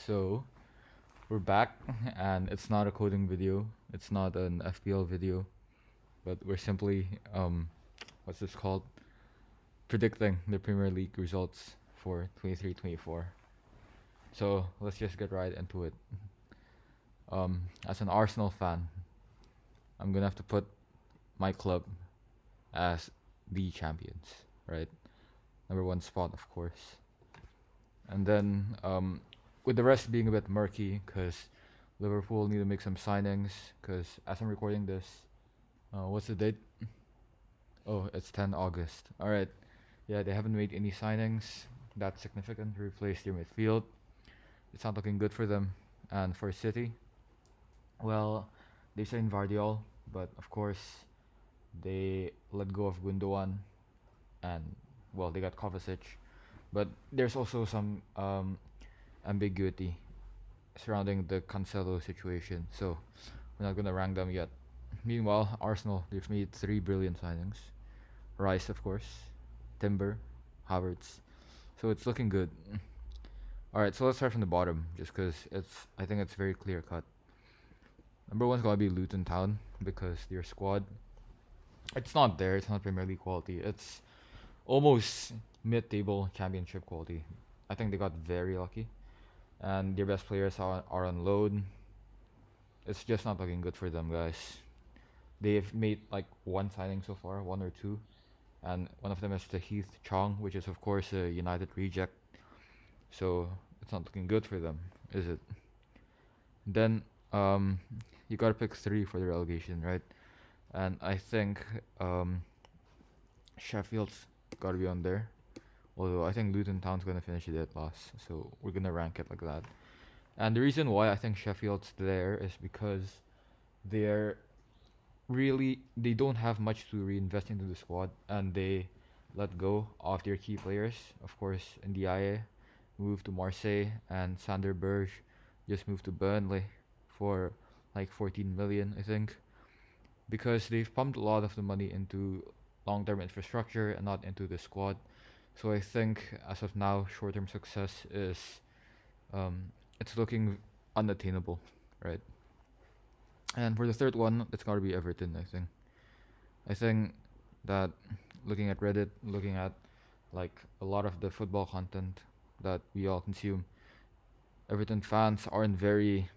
So we're back, and it's not a coding video. It's not an FPL video, but we're simply what's this called? Predicting the Premier League results for 23-24. So let's just get right into it. As an Arsenal fan, I'm gonna have to put my club as the champions, right? Number one spot, of course. And then with the rest being a bit murky, because Liverpool need to make some signings. Because as I'm recording this, what's the date? Oh, it's 10 August. All right. Yeah, they haven't made any signings that significant to replace their midfield. It's not looking good for them. And for City, well, they signed Vardiol, but of course they let go of Gundogan, and well, they got Kovacic. But there's also some ambiguity surrounding the Cancelo situation, so we're not gonna rank them yet. Meanwhile, Arsenal, they've made three brilliant signings. Rice, of course, Timber, Havertz. So it's looking good. All right, so let's start from the bottom, just because I think it's very clear cut. Number one's gotta be Luton Town because their squad, it's not there. It's not Premier League quality. It's almost mid-table championship quality. I think they got very lucky, and their best players are on loan. It's just not looking good for them, guys. They've made like one signing so far, one or two, and one of them is the Heath Chong, which is of course a United reject. So it's not looking good for them, is it? Then you gotta pick three for the relegation, right? And I think Sheffield's gotta be on there. Although I think Luton Town's gonna finish it at last, so we're gonna rank it like that. And the reason why I think Sheffield's there is because they're they don't have much to reinvest into the squad, and they let go of their key players. Of course, Ndiaye moved to Marseille, and Sander Berge just moved to Burnley for like 14 million, I think, because they've pumped a lot of the money into long-term infrastructure and not into the squad. So I think as of now, short-term success is it's looking unattainable, right? And for the third one, it's gotta be Everton. I think that looking at Reddit, looking at like a lot of the football content that we all consume, Everton fans aren't very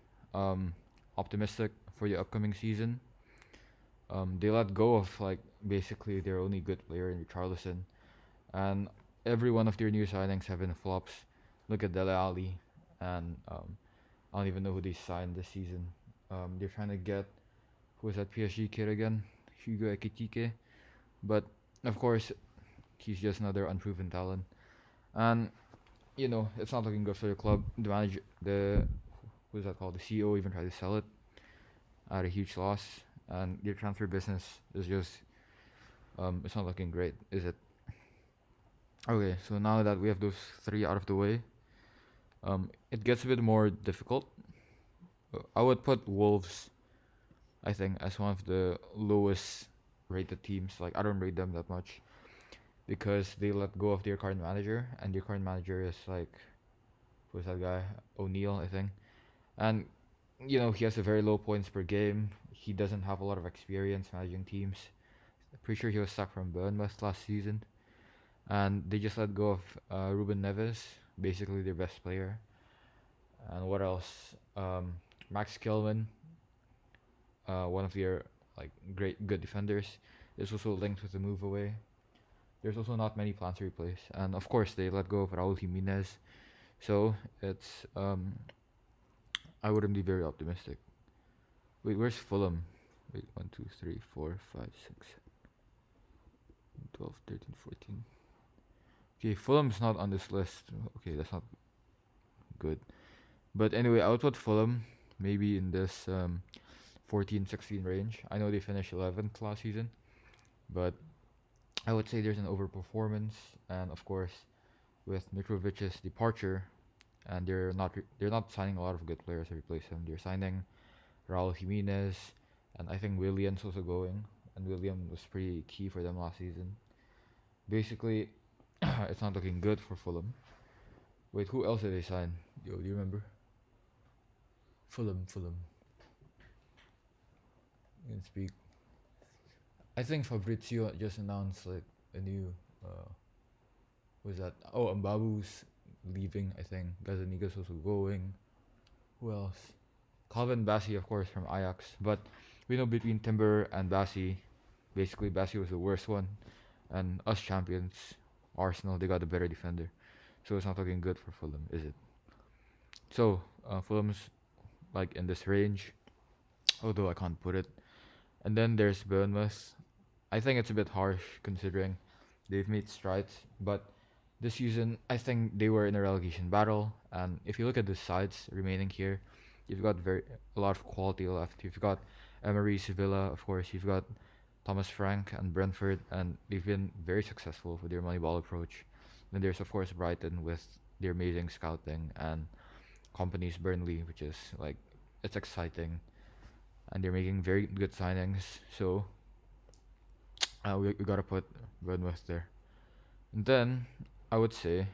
optimistic for the upcoming season. They let go of like basically their only good player in Richarlison, and every one of their new signings have been flops. Look at Dele Alli, and I don't even know who they signed this season. They're trying to get, who is that PSG kid again? Hugo Ekitike, but of course he's just another unproven talent, and it's not looking good for the club. The manager, the who's that called? The CEO even tried to sell it at a huge loss, and their transfer business is just it's not looking great, is it? Okay, so now that we have those three out of the way, it gets a bit more difficult. I would put Wolves, I think, as one of the lowest rated teams. Like I don't rate them that much because they let go of their current manager, and their current manager is like, who's that guy? O'Neill, I think. And he has a very low points per game. He doesn't have a lot of experience managing teams. Pretty sure he was stuck from Bournemouth last season, and they just let go of Ruben Neves, basically their best player. And what else? Max Kilman, one of their like good defenders, is also linked with the move away. There's also not many plans to replace, and of course they let go of Raul Jimenez, so it's I wouldn't be very optimistic. Wait, where's Fulham? Wait, 1, 2, 3, 4, 5, 6, 12, 13, 14. Okay, Fulham's not on this list. Okay, that's not good. But anyway, I would put Fulham maybe in this 14, 16 range. I know they finished 11th last season, but I would say there's an overperformance, and of course, with Mitrovic's departure, and they're not signing a lot of good players to replace him. They're signing Raul Jimenez, and I think William's also going, and William was pretty key for them last season. Basically, it's not looking good for Fulham. Wait, who else did they sign? Yo, do you remember? Fulham. You can speak. I think Fabrizio just announced like a new. Was that? Oh, Mbabu's leaving. I think Gazaniga's also going. Who else? Calvin Bassey, of course, from Ajax. But we know between Timber and Bassey, basically Bassey was the worst one, and us champions, Arsenal, they got a better defender. So it's not looking good for Fulham, is it? So Fulham's like in this range, although I can't put it. And then there's Bournemouth. I think it's a bit harsh considering they've made strides, but this season I think they were in a relegation battle. And if you look at the sides remaining here, you've got very a lot of quality left. You've got Emery, Sevilla, of course. You've got Thomas Frank and Brentford, and they've been very successful with their Moneyball approach. Then there's of course Brighton with their amazing scouting and companies Burnley, which is like it's exciting, and they're making very good signings. So we gotta put Bournemouth there. And then I would say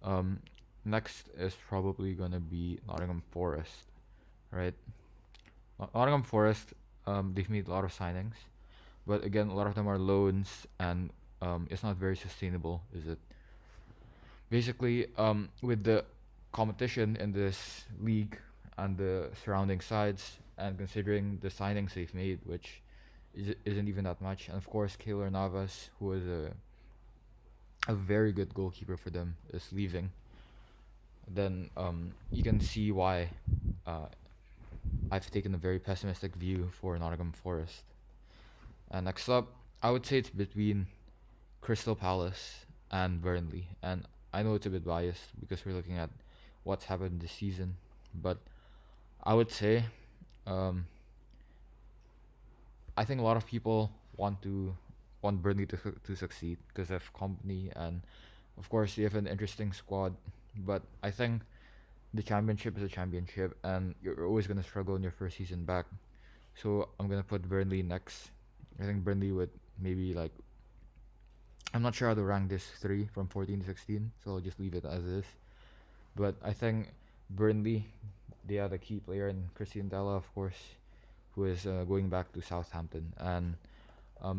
um, next is probably gonna be Nottingham Forest, right? Nottingham Forest, they've made a lot of signings, but again, a lot of them are loans, and it's not very sustainable, is it? Basically, with the competition in this league and the surrounding sides, and considering the signings they've made, which isn't even that much, and of course, Keylor Navas, who is a very good goalkeeper for them, is leaving. Then you can see why uh, I've taken a very pessimistic view for Nottingham Forest. And next up, I would say it's between Crystal Palace and Burnley. And I know it's a bit biased because we're looking at what's happened this season, but I would say um, I think a lot of people want Burnley to succeed because of company, and of course they have an interesting squad. But I think the championship is a championship, and you're always gonna struggle in your first season back. So I'm gonna put Burnley next. I think Burnley would maybe like I'm not sure how to rank this three from 14 to 16, so I'll just leave it as is. But I think Burnley, they had a key player in Christian Della, of course, who is going back to Southampton, and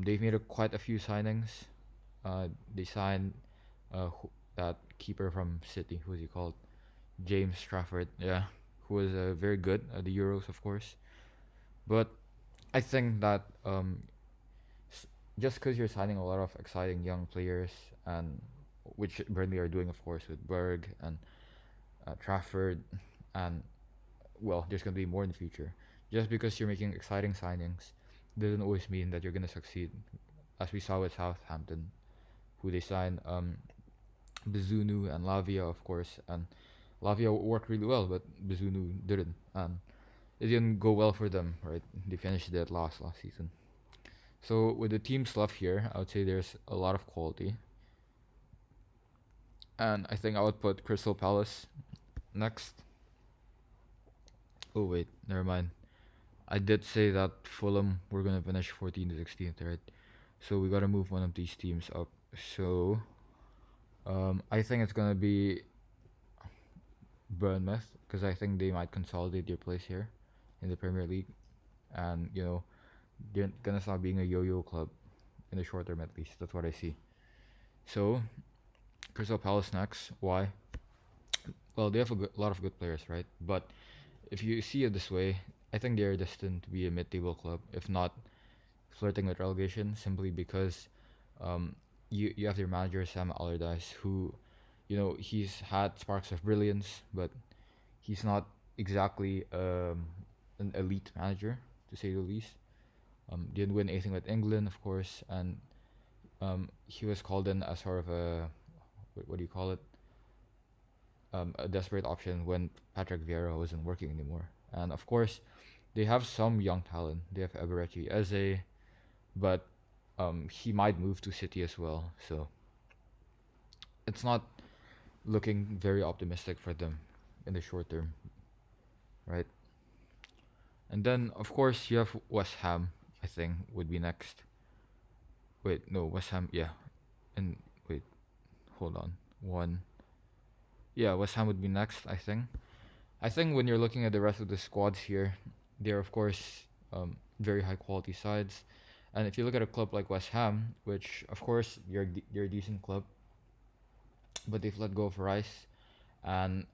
they've made quite a few signings. They signed that keeper from City, who's he called? James Trafford, yeah, who was very good at the Euros, of course. But I think that just because you're signing a lot of exciting young players, and which Burnley are doing, of course, with Berg and Trafford, and well, there's gonna be more in the future. Just because you're making exciting signings doesn't always mean that you're gonna succeed. As we saw with Southampton, who they signed Bizunu and Lavia, of course, and Lavia worked really well, but Bizunu didn't, and it didn't go well for them. Right, they finished dead last season. So with the teams left here, I would say there's a lot of quality, and I think I would put Crystal Palace next. Oh wait, never mind. I did say that Fulham were gonna finish 14 to 16th, right? So we gotta move one of these teams up. So I think it's gonna be Bournemouth because I think they might consolidate their place here in the Premier League, and they're gonna stop being a yo-yo club in the short term at least. That's what I see. So Crystal Palace next. Why? Well, they have lot of good players, right? But if you see it this way, I think they're destined to be a mid-table club, if not flirting with relegation, simply because you have their manager Sam Allardyce, who he's had sparks of brilliance, but he's not exactly an elite manager to say the least. Didn't win anything with England, of course, and he was called in as sort of a what do you call it? A desperate option when Patrick Vieira wasn't working anymore. And of course, they have some young talent. They have Eberechi Eze, but he might move to City as well. So it's not looking very optimistic for them in the short term, right? And then of course you have West Ham. I think would be next. Wait, no, West Ham. Yeah, and wait, hold on. One. Yeah, West Ham would be next. I think. I think when you're looking at the rest of the squads here, they're of course very high quality sides. And if you look at a club like West Ham, which of course they're a decent club, but they've let go of Rice, and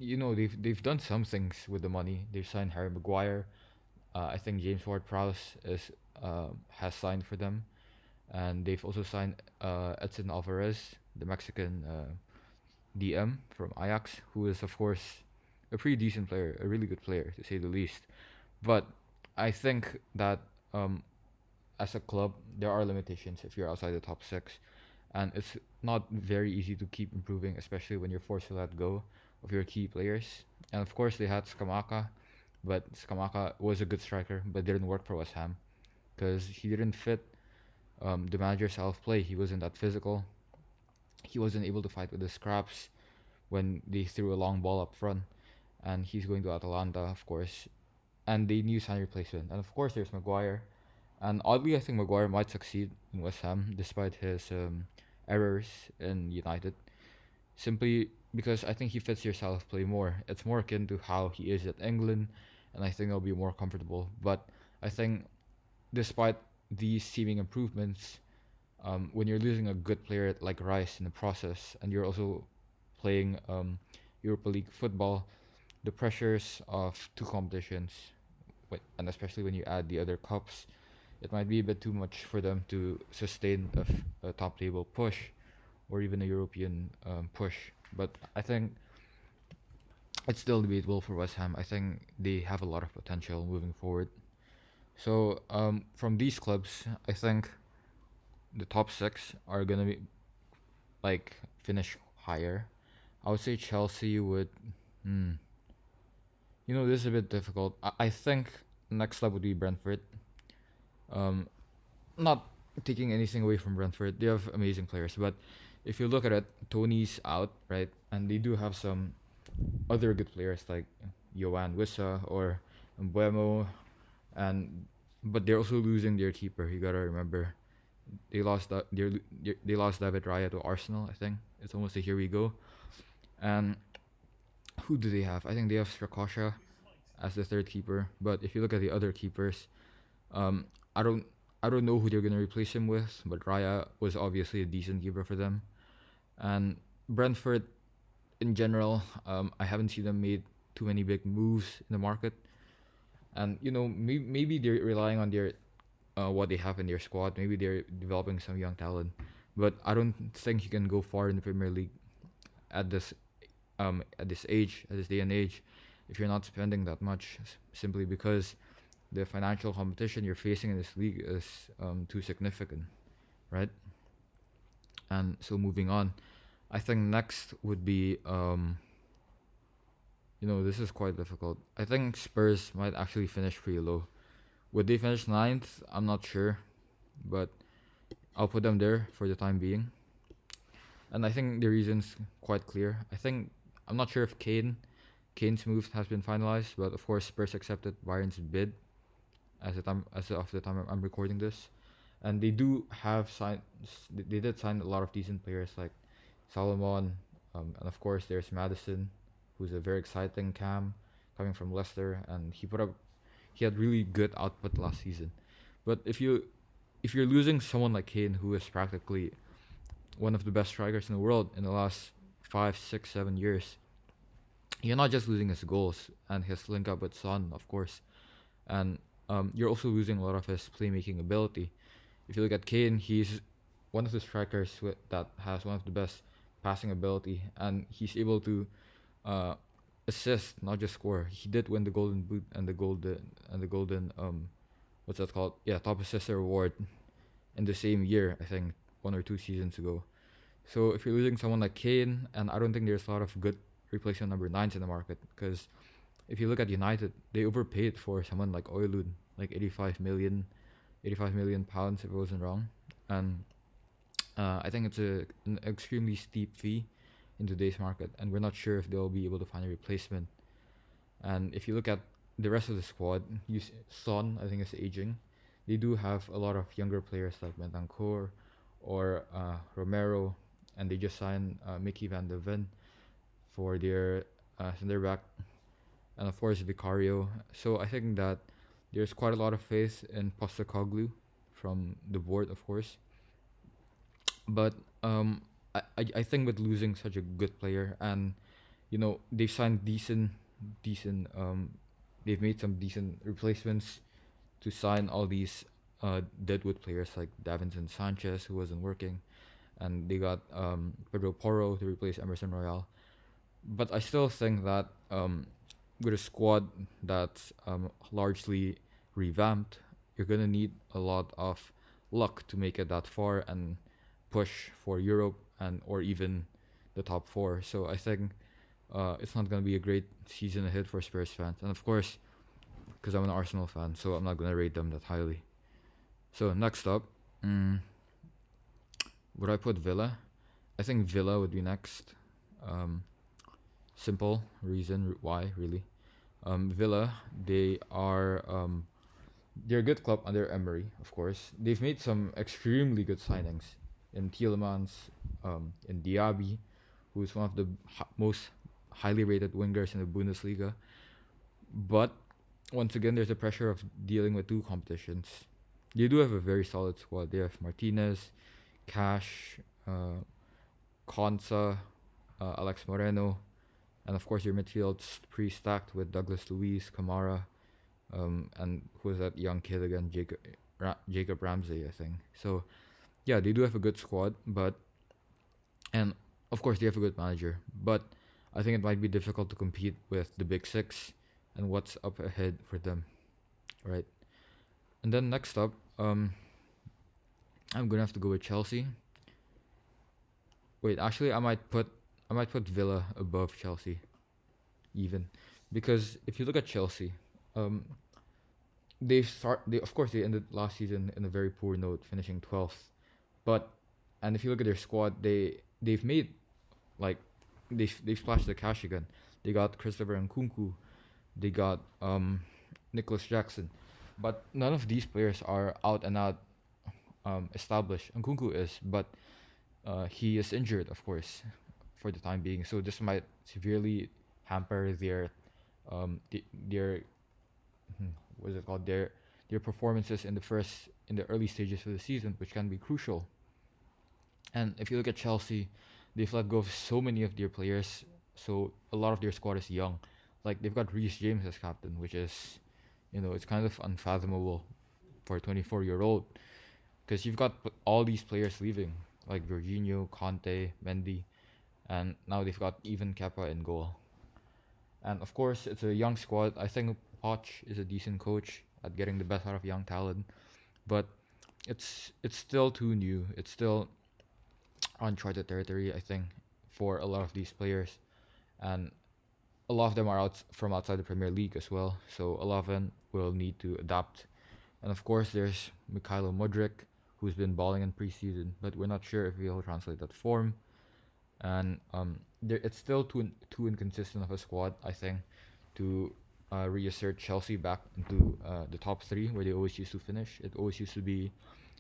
they've done some things with the money. They've signed Harry Maguire. I think James Ward-Prowse is has signed for them, and they've also signed Edson Alvarez, the Mexican DM from Ajax, who is of course a pretty decent player, a really good player to say the least. But I think that um, as a club, there are limitations if you're outside the top six, and it's not very easy to keep improving, especially when you're forced to let go of your key players. And of course, they had Skamaka, but Skamaka was a good striker, but didn't work for West Ham because he didn't fit the manager's style of play. He wasn't that physical. He wasn't able to fight with the scraps when they threw a long ball up front. And he's going to Atalanta, of course. And they need sign replacement. And of course, there's Maguire. And oddly, I think Maguire might succeed in West Ham despite his errors in United. Simply because I think he fits your style of play more. It's more akin to how he is at England, and I think it'll be more comfortable. But I think despite these seeming improvements, when you're losing a good player like Rice in the process, and you're also playing Europa League football, the pressures of two competitions, and especially when you add the other cups, it might be a bit too much for them to sustain a top table push or even a European push. But I think it's still debatable for West Ham. I think they have a lot of potential moving forward. So from these clubs, I think the top six are gonna be like finish higher. I would say Chelsea would. Hmm, this is a bit difficult. I think next up would be Brentford. Um, Not taking anything away from Brentford, they have amazing players. But if you look at it, Tony's out, right? And they do have some other good players like Yohan Wissa or Mbuemo, and but they're also losing their keeper. You gotta remember they lost David Raya to Arsenal. I think it's almost a here we go. And who do they have? I think they have Strakosha as the third keeper. But if you look at the other keepers, um, I don't I don't know who they're gonna replace him with. But Raya was obviously a decent keeper for them. And Brentford, in general, I haven't seen them made too many big moves in the market. And maybe they're relying on their what they have in their squad. Maybe they're developing some young talent. But I don't think you can go far in the Premier League at this age, at this day and age, if you're not spending that much, simply because the financial competition you're facing in this league is too significant, right? And so moving on, I think next would be this is quite difficult. I think Spurs might actually finish pretty low. Would they finish ninth? I'm not sure, but I'll put them there for the time being. And I think the reason's quite clear. I'm not sure if Kane's move has been finalized, but of course Spurs accepted Bayern's bid as of the time I'm recording this, and they do have signed. They did sign a lot of decent players like Salomon, and of course there's Madison, who's a very exciting cam coming from Leicester, and he had really good output last season. But if you're losing someone like Kane, who is practically one of the best strikers in the world in the last 5, 6, 7 years, you're not just losing his goals and his link up with Son, of course, and you're also losing a lot of his playmaking ability. If you look at Kane, he's one of the strikers that has one of the best passing ability, and he's able to uh, assist, not just score. He did win the Golden Boot and the golden what's that called? Yeah, top assister award in the same year, I think 1 or 2 seasons ago. So if you're losing someone like Kane, and I don't think there's a lot of good replacement number nines in the market, because if you look at United, they overpaid for someone like Oilun, like 85 million pounds if I wasn't wrong, and I think it's an extremely steep fee in today's market, and we're not sure if they'll be able to find a replacement. And if you look at the rest of the squad, Son I think is aging. They do have a lot of younger players like Bentancur or Romero, and they just signed Mickey van de Ven for their center back, and of course Vicario. So I think that there's quite a lot of faith in Postecoglou from the board, of course. But I think with losing such a good player, and they've signed decent they've made some decent replacements to sign all these deadwood players like Davinson Sanchez, who wasn't working, and they got Pedro Porro to replace Emerson Royale. But I still think that with a squad that's largely revamped, you're gonna need a lot of luck to make it that far and push for Europe and or even the top four. So I think it's not gonna be a great season ahead for Spurs fans, and of course, because I'm an Arsenal fan, so I'm not gonna rate them that highly. So next up, would I put Villa? I think Villa would be next. Um, Simple reason why really. Villa, they're a good club under Emery, of course. They've made some extremely good signings in Tielemans, in Diaby, who is one of the most highly rated wingers in the Bundesliga. But once again, there's the pressure of dealing with two competitions. They do have a very solid squad. They have Martinez, Cash, Konsa, Alex Moreno, and of course your midfield's pre-stacked with Douglas Luiz, Kamara, and who is that young kid again? Jacob Ramsey, I think. So yeah, they do have a good squad, but and of course they have a good manager. But I think it might be difficult to compete with the big six and what's up ahead for them, right? And then next up, I'm gonna have to go with Chelsea. Wait, actually, I might put Villa above Chelsea, even, because if you look at Chelsea, um, they of course they ended last season in a very poor note, finishing 12th. But and if you look at their squad, they've made like they've splashed the cash again. They got Christopher Nkunku, they got Nicholas Jackson, but none of these players are out and out established. Nkunku is, but he is injured, of course, for the time being. So this might severely hamper their what is it called, their performances in the early stages of the season, which can be crucial. And if you look at Chelsea, they've let go of so many of their players. So a lot of their squad is young. Like they've got Reece James as captain, which is, it's kind of unfathomable for a 24-year-old, because you've got all these players leaving, like Jorginho, Conte, Mendy, and now they've got even Kepa in goal. And of course, it's a young squad. I think Poch is a decent coach at getting the best out of young talent, but it's still too new. It's still uncharted territory, I think, for a lot of these players, and a lot of them are from outside the Premier League as well. So a lot of them will need to adapt. And of course, there's Mikhailo Mudryk, who's been balling in preseason, but we're not sure if he'll translate that form. And it's still too inconsistent of a squad, I think, to reassert Chelsea back into the top three where they always used to finish. It always used to be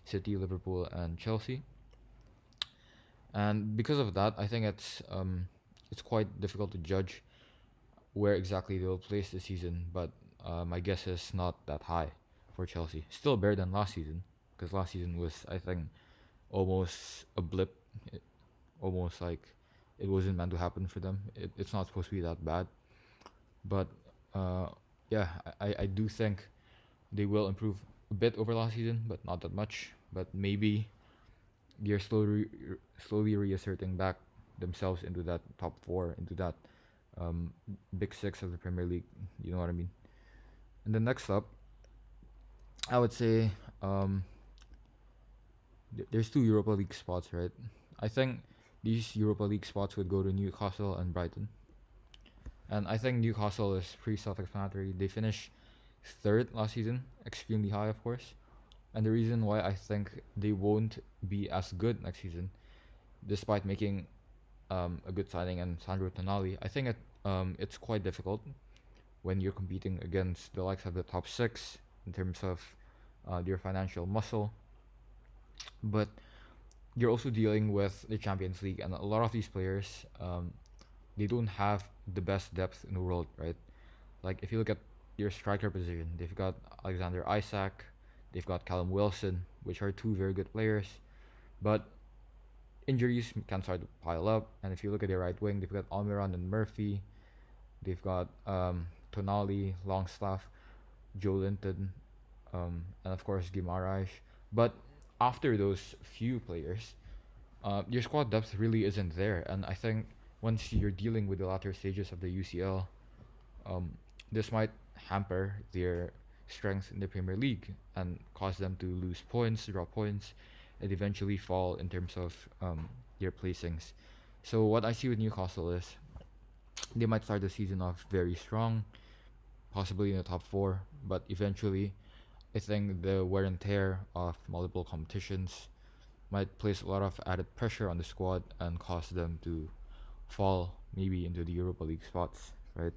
City, Liverpool, and Chelsea. And because of that, I think it's quite difficult to judge where exactly they will place this season. But my guess is not that high for Chelsea. Still better than last season, because last season was, I think, almost a blip. Almost like it wasn't meant to happen for them. It's not supposed to be that bad. But yeah, I do think they will improve a bit over last season, but not that much. But maybe they're slowly reasserting back themselves into that top four, into that big six of the Premier League. You know what I mean? And then next up, I would say there's two Europa League spots, right? I think these Europa League spots would go to Newcastle and Brighton. And I think Newcastle is pretty self-explanatory. They finished third last season, extremely high, of course. And the reason why I think they won't be as good next season, despite making a good signing and Sandro Tonali, I think it's quite difficult when you're competing against the likes of the top six in terms of their financial muscle. But you're also dealing with the Champions League, and a lot of these players, they don't have the best depth in the world, right? Like if you look at your striker position, they've got Alexander Isak, they've got Callum Wilson, which are two very good players, but injuries can start to pile up. And if you look at their right wing, they've got Almiron and Murphy, they've got Tonali, Longstaff, Joe Linton, and of course Guimaraes. But after those few players, your squad depth really isn't there. And I think once you're dealing with the latter stages of the UCL, um, this might hamper their strength in the Premier League and cause them to lose points, drop points, and eventually fall in terms of their placings. So what I see with Newcastle is they might start the season off very strong, possibly in the top four, but eventually, I think the wear and tear of multiple competitions might place a lot of added pressure on the squad and cause them to fall maybe into the Europa League spots, right?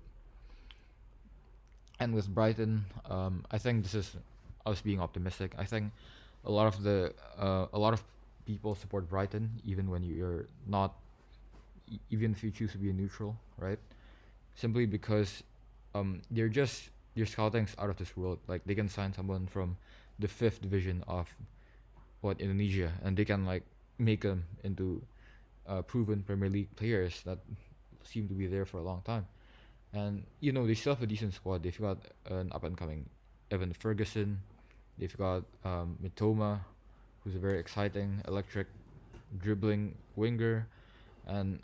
And with Brighton, I think this is us being optimistic. I think a lot of people support Brighton even when you're not, even if you choose to be a neutral, right? Simply because they're just their scouting's out of this world. Like they can sign someone from the fifth division of what Indonesia, and they can like make them into proven Premier League players that seem to be there for a long time. And they still have a decent squad. They've got an up and coming Evan Ferguson. They've got Mitoma, who's a very exciting, electric, dribbling winger, and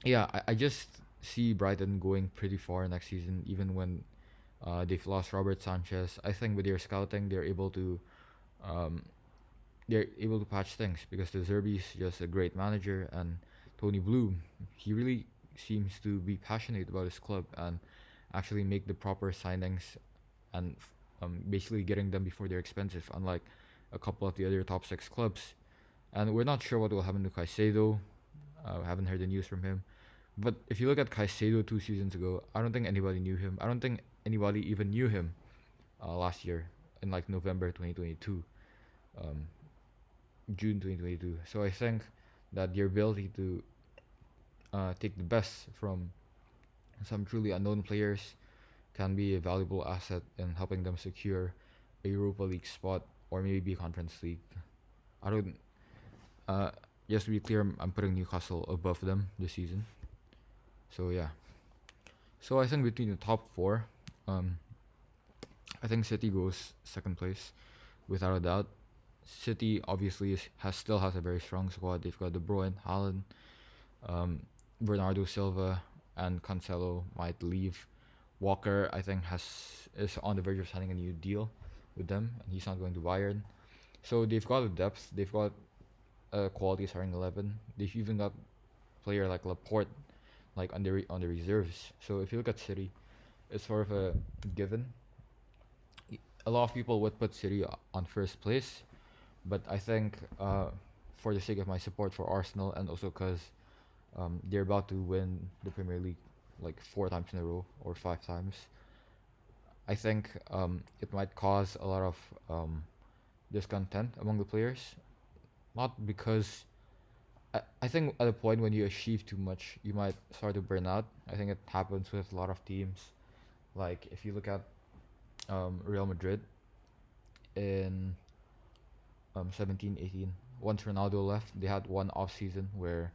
yeah, I just see Brighton going pretty far next season, even when they've lost Robert Sanchez. I think with their scouting, um, they're able to patch things because the Zerbi's just a great manager, and Tony Bloom, he really seems to be passionate about his club and actually make the proper signings and basically getting them before they're expensive, unlike a couple of the other top six clubs. And we're not sure what will happen to Caicedo. Haven't heard the news from him. But if you look at Caicedo 2 seasons ago, I don't think anybody knew him. I don't think anybody even knew him last year in like November 2022, um, June 2022. So I think that the ability to take the best from some truly unknown players can be a valuable asset in helping them secure a Europa League spot or maybe a Conference League. I don't. Uh, just to be clear, I'm putting Newcastle above them this season. So yeah. So I think between the top four, um, I think City goes second place, without a doubt. City obviously still has a very strong squad. They've got De Bruyne, Haaland, um, Bernardo Silva, and Cancelo might leave. Walker, I think, has is on the verge of signing a new deal with them, and he's not going to Bayern. So they've got a depth. They've got a quality starting 11. They've even got player like Laporte, like on the reserves. So if you look at City, it's sort of a given. A lot of people would put City on first place, but I think for the sake of my support for Arsenal and also because they're about to win the Premier League like 4 times in a row or 5 times, I think it might cause a lot of discontent among the players. Not because I think at a point when you achieve too much, you might start to burn out. I think it happens with a lot of teams. Like if you look at Real Madrid in 17, 18. Once Ronaldo left, they had one off season where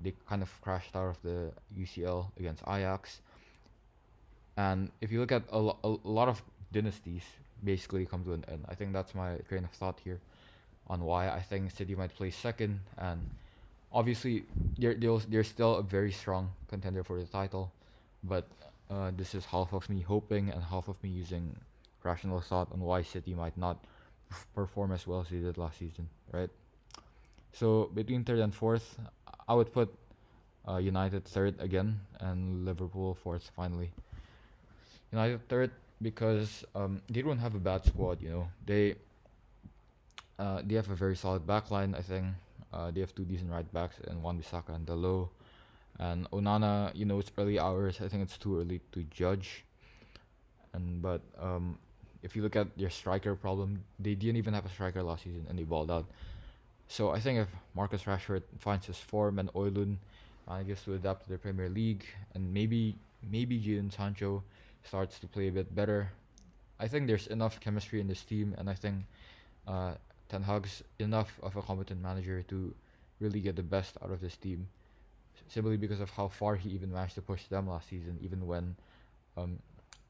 they kind of crashed out of the UCL against Ajax. And if you look at a lot of dynasties, basically come to an end. I think that's my train of thought here on why I think City might play second. And obviously, they're still a very strong contender for the title, but this is half of me hoping and half of me using rational thought on why City might not perform as well as they did last season, right? So between third and fourth, I would put United third again and Liverpool fourth finally. United third because they don't have a bad squad. They have a very solid backline. I think they have two decent right backs and Wan-Bissaka and Dalot. And Onana, it's early hours. I think it's too early to judge. But if you look at their striker problem, they didn't even have a striker last season and they balled out. So I think if Marcus Rashford finds his form and Oilun manages to adapt to the Premier League, and maybe Jadon Sancho starts to play a bit better. I think there's enough chemistry in this team, and I think uh, Ten Hag's enough of a competent manager to really get the best out of this team, simply because of how far he even managed to push them last season, even when um,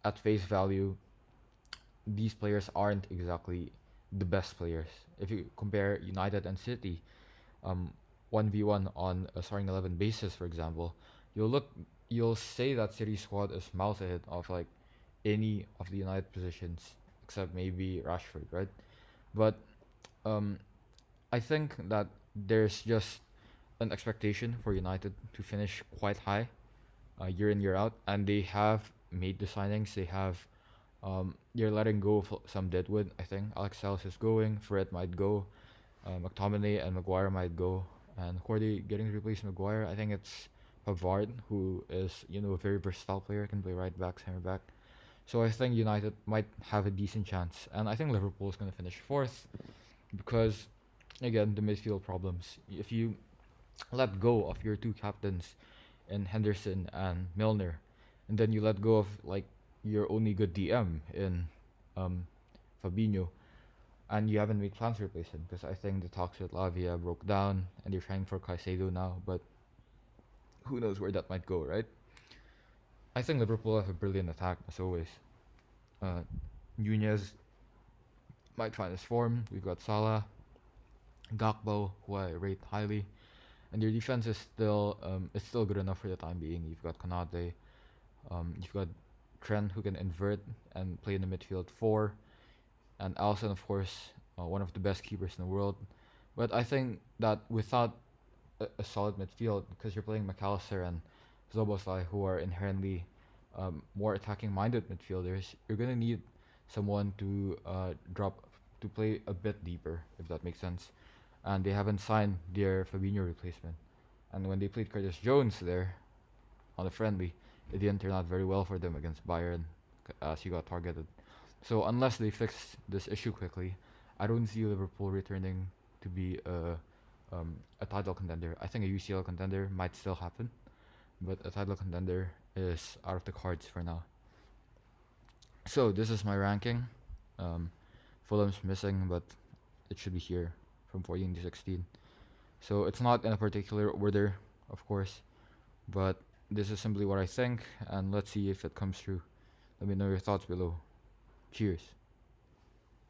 at face value these players aren't exactly the best players. If you compare United and City, um, 1v1 on a starting 11 basis, for example, you'll look, you'll say that City squad is miles ahead of like any of the United positions except maybe Rashford, right? But um, I think that there's just an expectation for United to finish quite high year in year out, and they have made the signings. They have you're letting go of some deadwood. I think Alex Telles is going. Fred might go. McTominay and Maguire might go. And who are they getting to replace Maguire? I think it's Pavard, who is a very versatile player, can play right back, center back. So I think United might have a decent chance, and I think Liverpool is going to finish fourth because, again, the midfield problems. If you let go of your two captains in Henderson and Milner, and then you let go of like your only good DM in um, Fabinho, and you haven't made plans to replace him because I think the talks with Lavia broke down, and they're trying for Caicedo now, but who knows where that might go, right? I think Liverpool have a brilliant attack as always. Uh, Nunez might find his form. We've got Salah, Gakpo, who I rate highly, and their defense is still good enough for the time being. You've got Konate, you've got Trent who can invert and play in the midfield four, and Allison, of course, one of the best keepers in the world. But I think that without a solid midfield, because you're playing McAllister and Zoboslai, who are inherently more attacking-minded midfielders, you're gonna need someone to drop to play a bit deeper, if that makes sense. And they haven't signed their Fabinho replacement. And when they played Curtis Jones there on the friendly, it didn't turn out very well for them against Bayern, as he got targeted. So unless they fix this issue quickly, I don't see Liverpool returning to be a title contender. I think a UCL contender might still happen, but a title contender is out of the cards for now. So this is my ranking. Um, Fulham's missing, but it should be here from 14 to 16. So it's not in a particular order, of course, but this is simply what I think, and let's see if it comes true. Let me know your thoughts below. Cheers.